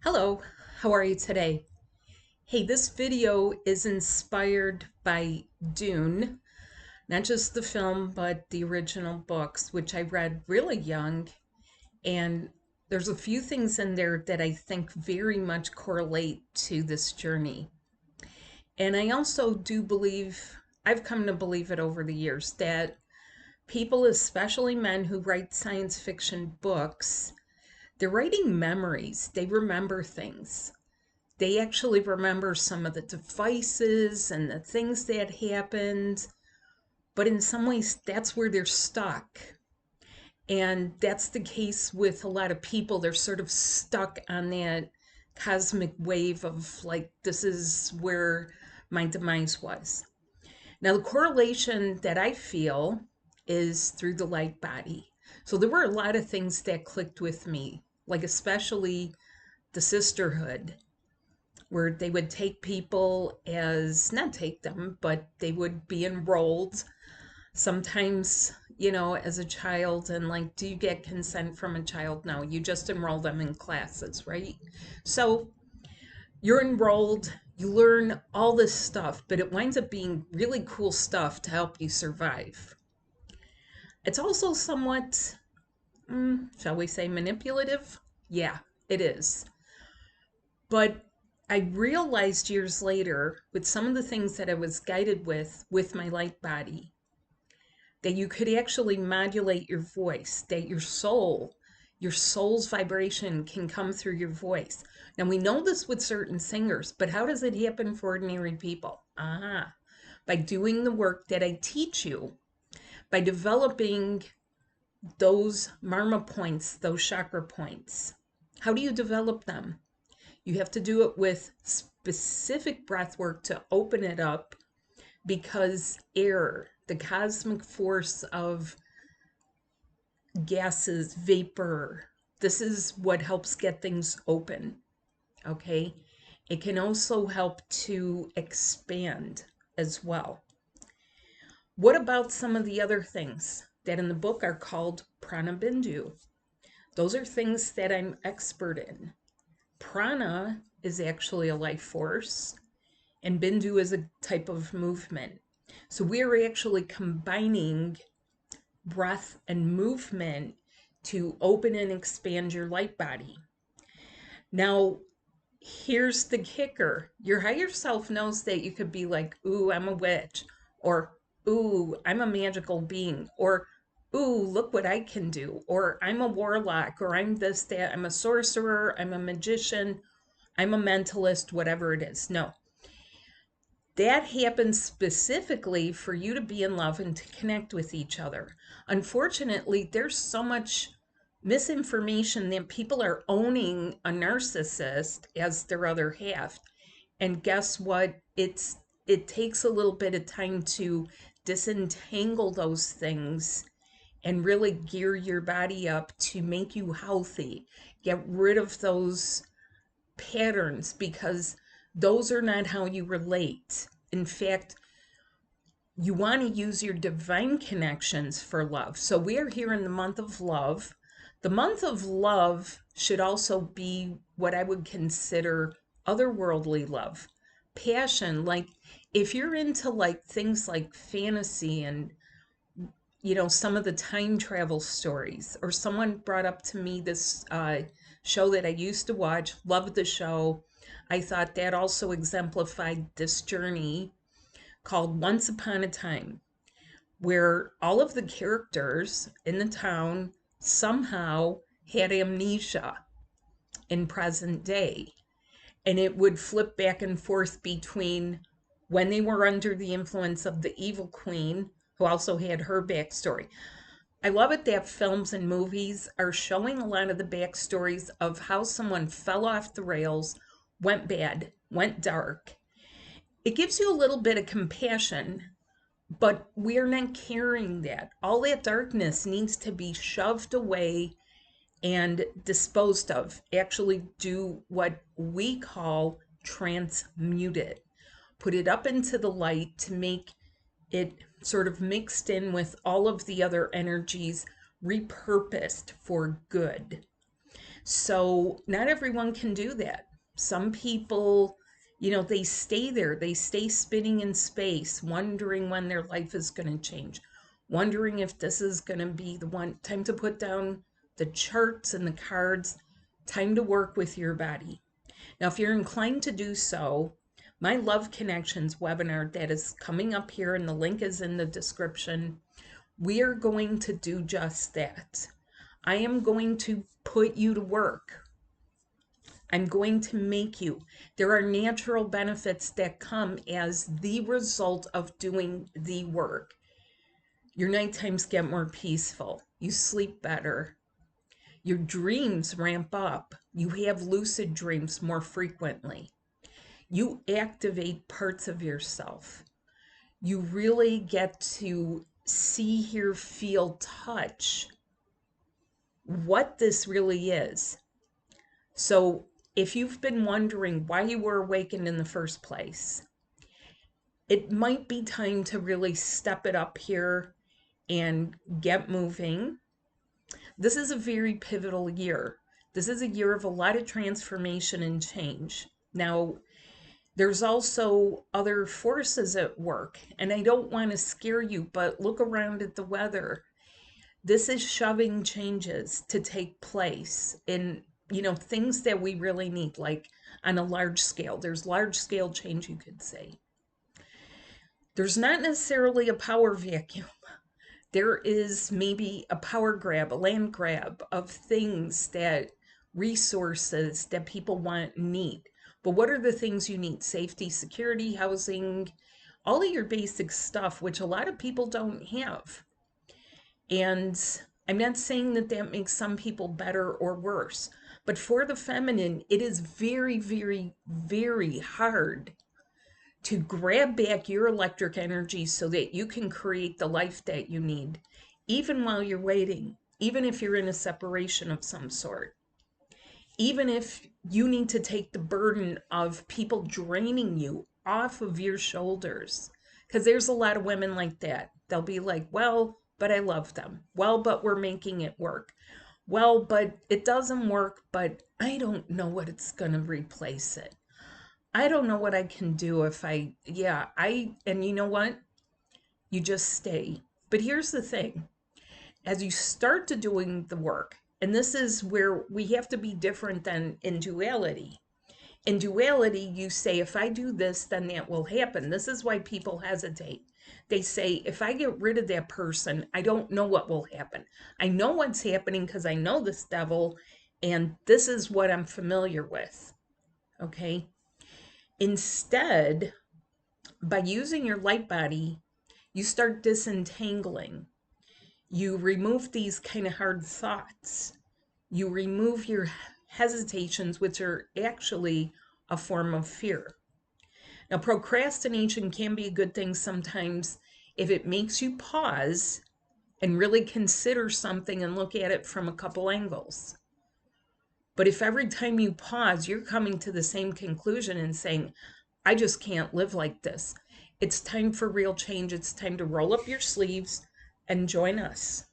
Hello, how are you today? Hey, this video is inspired by Dune, not just the film, but the original books, which I read really young. And there's a few things in there that I think very much correlate to this journey. And I also do believe, I've come to believe it over the years, that people, especially men who write science fiction books, they're writing memories. They remember things. They actually remember some of the devices and the things that happened, but in some ways, that's where they're stuck. And that's the case with a lot of people. They're sort of stuck on that cosmic wave of like, this is where my demise was. Now, the correlation that I feel is through the light body. So there were a lot of things that clicked with me, like especially the sisterhood, where they would take people as, not take them, but they would be enrolled sometimes, as a child. And like, do you get consent from a child? No, you just enroll them in classes, right? So you're enrolled, you learn all this stuff, but it winds up being really cool stuff to help you survive. It's also somewhat, shall we say, manipulative? Yeah, it is. But I realized years later, with some of the things that I was guided with my light body, that you could actually modulate your voice, that your soul's vibration can come through your voice. Now, we know this with certain singers, but how does it happen for ordinary people? By doing the work that I teach you, by developing those marma points, those chakra points. How do you develop them? You have to do it with specific breath work to open it up, because air, the cosmic force of gases, vapor, this is what helps get things open. Okay? It can also help to expand as well. What about some of the other things that in the book are called prana bindu? Those are things that I'm expert in. Prana is actually a life force, and bindu is a type of movement. So we're actually combining breath and movement to open and expand your light body. Now, here's the kicker. Your higher self knows that you could be like, ooh, I'm a witch, or ooh, I'm a magical being, or ooh, look what I can do, or I'm a warlock, or I'm this, that, I'm a sorcerer, I'm a magician, I'm a mentalist, whatever it is. No. That happens specifically for you to be in love and to connect with each other. Unfortunately, there's so much misinformation that people are owning a narcissist as their other half. And guess what? It takes a little bit of time to disentangle those things and really gear your body up to make you healthy. Get rid of those patterns, because those are not how you relate. In fact, you want to use your divine connections for love. So we are here in the month of love. The month of love should also be what I would consider otherworldly love, passion. Like if you're into like things like fantasy and some of the time travel stories, or someone brought up to me this show that I used to watch, loved the show. I thought that also exemplified this journey, called Once Upon a Time, where all of the characters in the town somehow had amnesia in present day. And it would flip back and forth between when they were under the influence of the evil queen, who also had her backstory. I love it that films and movies are showing a lot of the backstories of how someone fell off the rails, went bad, went dark. It gives you a little bit of compassion, but we're not carrying that. All that darkness needs to be shoved away and disposed of. Actually, do what we call transmute it. Put it up into the light to make it sort of mixed in with all of the other energies, repurposed for good. So not everyone can do that. Some people, they stay there, they stay spinning in space, wondering when their life is going to change, wondering if this is going to be the one time to put down the charts and the cards, time to work with your body. Now, if you're inclined to do so, my Love Connections webinar that is coming up here, and the link is in the description, we are going to do just that. I am going to put you to work. I'm going to make you. There are natural benefits that come as the result of doing the work. Your night times get more peaceful. You sleep better. Your dreams ramp up. You have lucid dreams more frequently. You activate parts of yourself. You really get to see, hear, feel, touch what this really is. So if you've been wondering why you were awakened in the first place, it might be time to really step it up here and get moving. This is a very pivotal year. This is a year of a lot of transformation and change. Now, there's also other forces at work, and I don't want to scare you, but look around at the weather. This is shoving changes to take place in, things that we really need, like on a large scale. There's large scale change, you could say. There's not necessarily a power vacuum. There is maybe a power grab, a land grab of things resources that people want and need. But what are the things you need? Safety, security, housing, all of your basic stuff, which a lot of people don't have. And I'm not saying that makes some people better or worse, but for the feminine, it is very, very, very hard to grab back your electric energy so that you can create the life that you need, even while you're waiting, even if you're in a separation of some sort, even if you need to take the burden of people draining you off of your shoulders. Because there's a lot of women like that. They'll be like, well, but I love them. Well, but we're making it work. Well, but it doesn't work, but I don't know what it's going to replace it. I don't know what I can do if and you know what? You just stay. But here's the thing. As you start to doing the work, and this is where we have to be different than in duality. In duality, you say, if I do this, then that will happen. This is why people hesitate. They say, if I get rid of that person, I don't know what will happen. I know what's happening because I know this devil, and this is what I'm familiar with. Okay? Instead, by using your light body, you start disentangling. You remove these kind of hard thoughts. You remove your hesitations, which are actually a form of fear. Now, procrastination can be a good thing sometimes if it makes you pause and really consider something and look at it from a couple angles. But if every time you pause, you're coming to the same conclusion and saying, I just can't live like this. It's time for real change. It's time to roll up your sleeves and join us,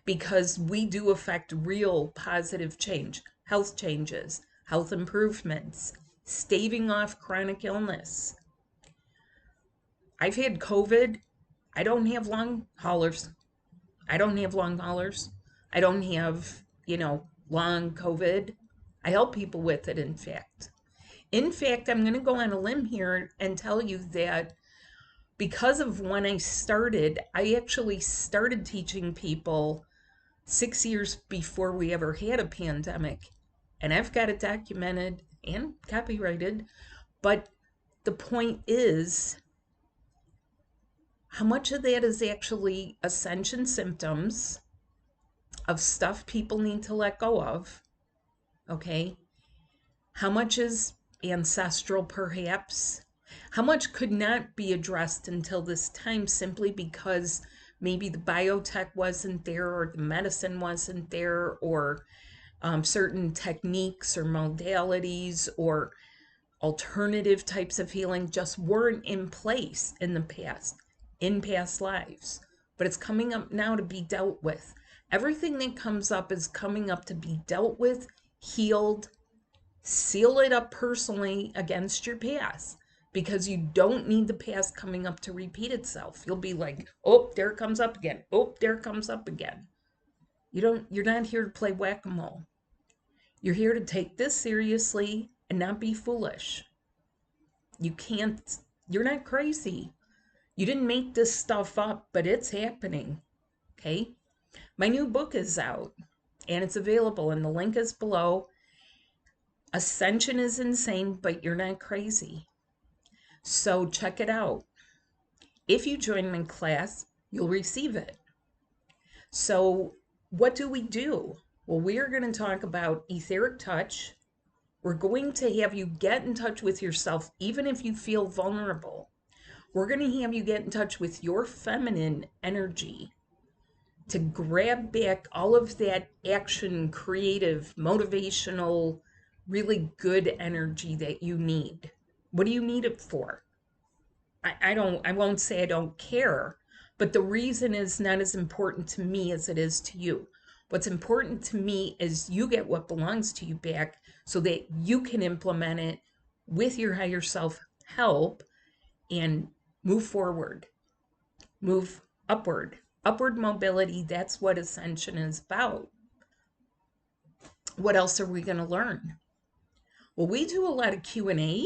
because we do affect real positive change, health changes, health improvements, staving off chronic illness. I've had COVID. I don't have long haulers. I don't have long COVID. I help people with it, in fact. In fact, I'm going to go on a limb here and tell you that because of when I started, I actually started teaching people 6 years before we ever had a pandemic. And I've got it documented and copyrighted. But the point is, how much of that is actually ascension symptoms of stuff people need to let go of? Okay. How much is ancestral, perhaps? How much could not be addressed until this time simply because maybe the biotech wasn't there, or the medicine wasn't there, or certain techniques or modalities or alternative types of healing just weren't in place in the past, in past lives. But it's coming up now to be dealt with. Everything that comes up is coming up to be dealt with, healed, seal it up personally against your past, because you don't need the past coming up to repeat itself. You'll be like, oh, there it comes up again. Oh, there it comes up again. You're not here to play whack-a-mole. You're here to take this seriously and not be foolish. You're not crazy. You didn't make this stuff up, but it's happening. Okay? My new book is out and it's available, and the link is below. Ascension is insane, but you're not crazy. So check it out. If you join my class, you'll receive it. So what do we do? Well, we are going to talk about etheric touch. We're going to have you get in touch with yourself, even if you feel vulnerable. We're going to have you get in touch with your feminine energy to grab back all of that action, creative, motivational, really good energy that you need. What do you need it for? I won't say I don't care, but the reason is not as important to me as it is to you. What's important to me is you get what belongs to you back so that you can implement it with your higher self help and move forward, move upward. Upward mobility, that's what ascension is about. What else are we going to learn? Well, we do a lot of Q&A.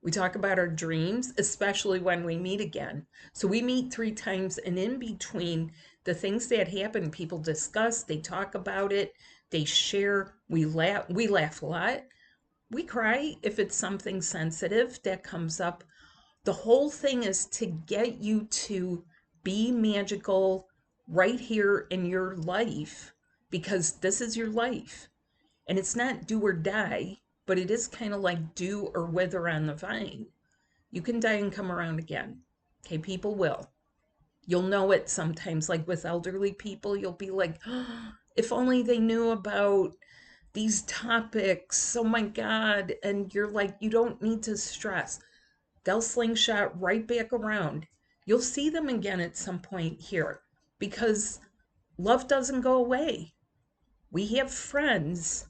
We talk about our dreams, especially when we meet again. So we meet 3 times, and in between the things that happen, people discuss, they talk about it, they share, we laugh a lot. We cry if it's something sensitive that comes up. The whole thing is to get you to be magical right here in your life, because this is your life. And it's not do or die, but it is kind of like do or wither on the vine. You can die and come around again. Okay, people will. You'll know it sometimes, like with elderly people, you'll be like, oh, if only they knew about these topics. Oh my God. And you're like, you don't need to stress. They'll slingshot right back around. You'll see them again at some point here, because love doesn't go away. We have friends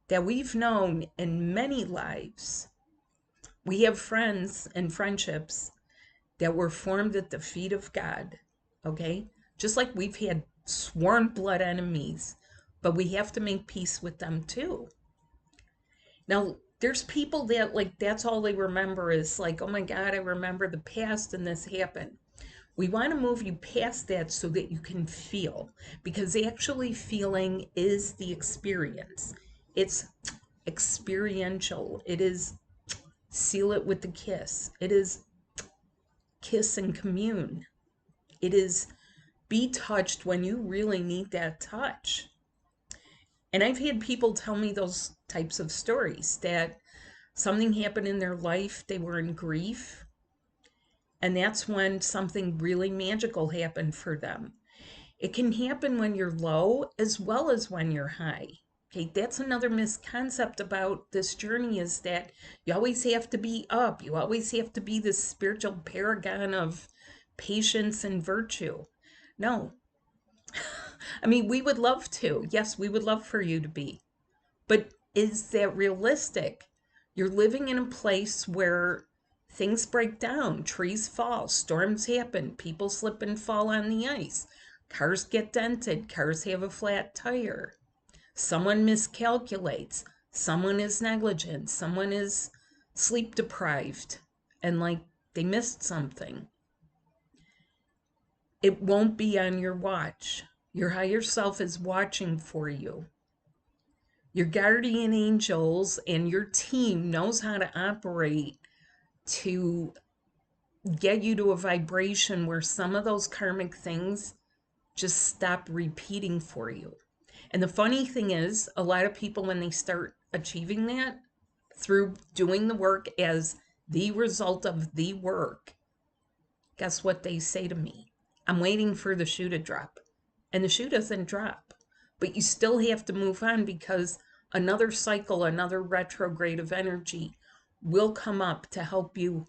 that we've known in many lives. We have friends and friendships that were formed at the feet of God, okay? Just like we've had sworn blood enemies, but we have to make peace with them too. Now, there's people that, like, that's all they remember is like, oh my God, I remember the past and this happened. We want to move you past that so that you can feel, because actually feeling is the experience. It's experiential. It is seal it with the kiss. It is kiss and commune. It is be touched when you really need that touch. And I've had people tell me those types of stories, that something happened in their life, they were in grief, and that's when something really magical happened for them. It can happen when you're low as well as when you're high. Okay, that's another misconcept about this journey, is that you always have to be up. You always have to be this spiritual paragon of patience and virtue. No. I mean, we would love to. Yes, we would love for you to be. But is that realistic? You're living in a place where things break down, trees fall, storms happen, people slip and fall on the ice, cars get dented, cars have a flat tire, someone miscalculates, someone is negligent, someone is sleep deprived, and like they missed something. It won't be on your watch. Your higher self is watching for you. Your guardian angels and your team knows how to operate to get you to a vibration where some of those karmic things just stop repeating for you. And the funny thing is, a lot of people, when they start achieving that through doing the work as the result of the work, guess what they say to me? I'm waiting for the shoe to drop. And the shoe doesn't drop. But you still have to move on, because another cycle, another retrograde of energy will come up to help you,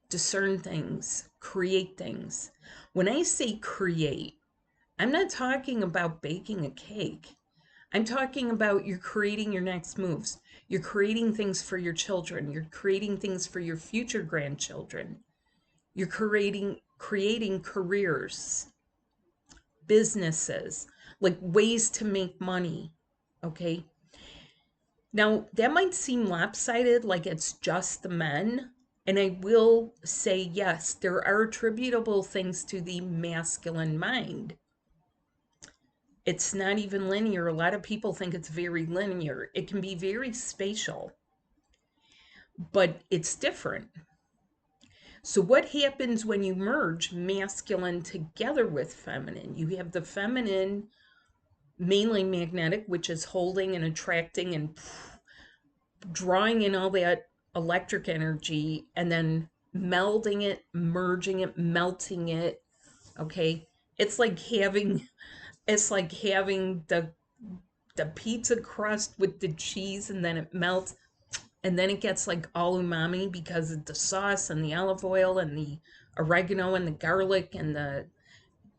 discern things, create things. When I say create, I'm not talking about baking a cake. I'm talking about you're creating your next moves. You're creating things for your children. You're creating things for your future grandchildren. You're creating careers, businesses, like ways to make money. Okay. Now, that might seem lopsided, like it's just the men. And I will say, yes, there are attributable things to the masculine mind. It's not even linear. A lot of people think it's very linear. It can be very spatial, but it's different. So, what happens when you merge masculine together with feminine? You have the feminine, mainly magnetic, which is holding and attracting and drawing in all that electric energy and then melding it, merging it, melting it. Okay. It's like having the pizza crust with the cheese and then it melts and then it gets like all umami because of the sauce and the olive oil and the oregano and the garlic and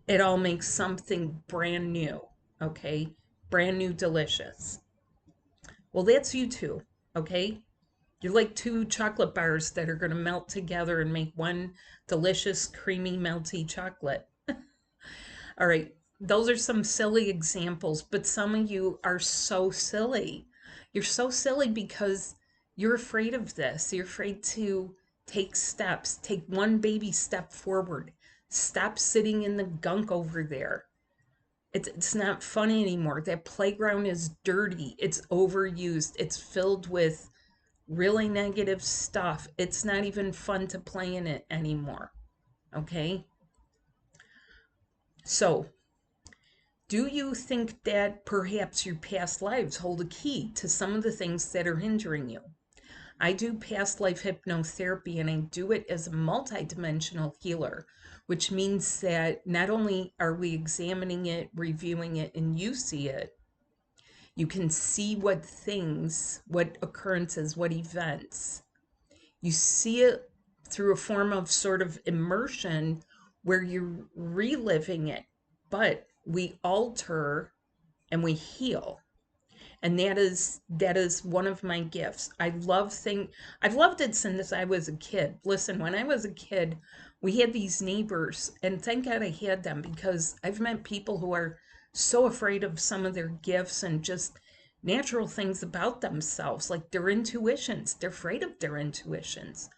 it all makes something brand new. Okay. Brand new delicious. Well, that's you two. Okay. You're like two chocolate bars that are going to melt together and make one delicious, creamy, melty chocolate. All right, those are some silly examples, but some of you are so silly. You're so silly because you're afraid of this. You're afraid to take steps, take one baby step forward. Stop sitting in the gunk over there. It's not funny anymore. That playground is dirty. It's overused. It's filled with really negative stuff. It's not even fun to play in it anymore. Okay? So, do you think that perhaps your past lives hold a key to some of the things that are hindering you? I do past life hypnotherapy and I do it as a multidimensional healer, which means that not only are we examining it, reviewing it, and you see it, you can see what things, what occurrences, what events. You see it through a form of sort of immersion where you're reliving it, but we alter and we heal. And that is one of my gifts. I've loved it since I was a kid. Listen, when I was a kid, we had these neighbors, and thank God I had them because I've met people who are so afraid of some of their gifts and just natural things about themselves, like their intuitions. They're afraid of their intuitions.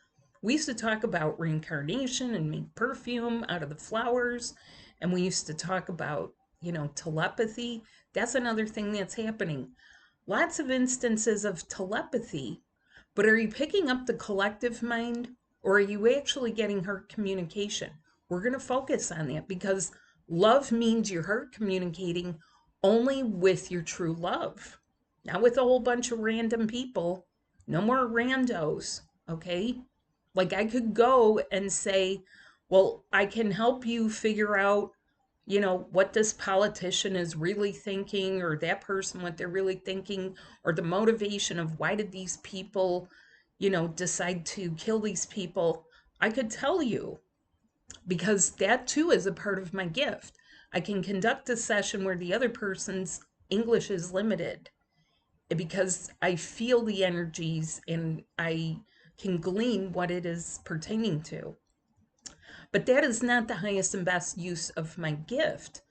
We used to talk about reincarnation and make perfume out of the flowers, and we used to talk about, telepathy. That's another thing that's happening. Lots of instances of telepathy, but are you picking up the collective mind or are you actually getting heart communication? We're going to focus on that because love means your heart communicating only with your true love, not with a whole bunch of random people. No more randos, okay? Like I could go and say, well, I can help you figure out what this politician is really thinking, or that person, what they're really thinking, or the motivation of why did these people, decide to kill these people. I could tell you because that too is a part of my gift. I can conduct a session where the other person's English is limited because I feel the energies and I can glean what it is pertaining to. But that is not the highest and best use of my gift,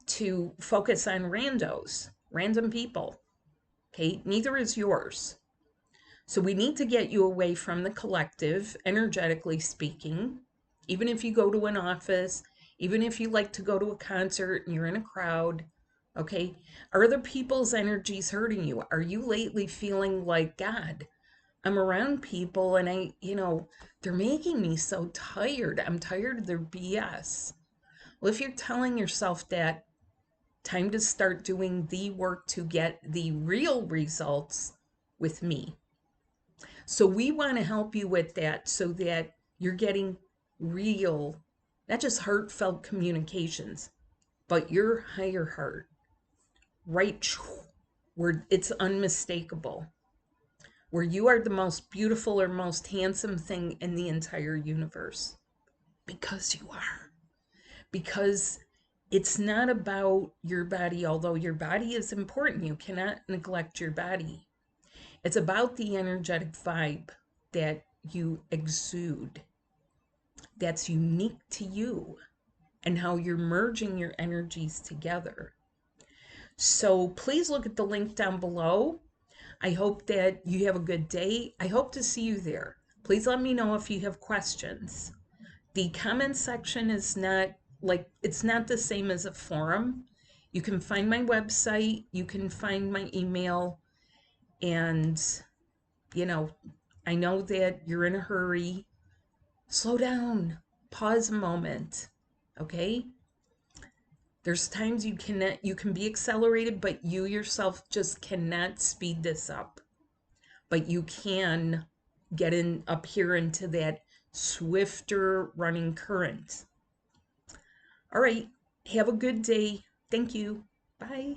to focus on randos, random people. Okay, neither is yours. So we need to get you away from the collective, energetically speaking. Even if you go to an office, even if you like to go to a concert and you're in a crowd, okay, are other people's energies hurting you? Are you lately feeling like, God, I'm around people and they're making me so tired. I'm tired of their BS. Well, if you're telling yourself that, time to start doing the work to get the real results with me. So we want to help you with that so that you're getting real, not just heartfelt communications, but your higher heart, right where it's unmistakable, where you are the most beautiful or most handsome thing in the entire universe. Because you are. Because It's not about your body, although your body is important. You cannot neglect your body. It's about the energetic vibe that you exude that's unique to you and how you're merging your energies together. So please look at the link down below. I hope that you have a good day. I hope to see you there. Please let me know if you have questions. The comment section is not it's not the same as a forum. You can find my website, you can find my email, and you know, I know that you're in a hurry. Slow down, pause a moment, okay? There's times you can be accelerated, but you yourself just cannot speed this up. But you can get in up here into that swifter running current. All right, have a good day. Thank you. Bye.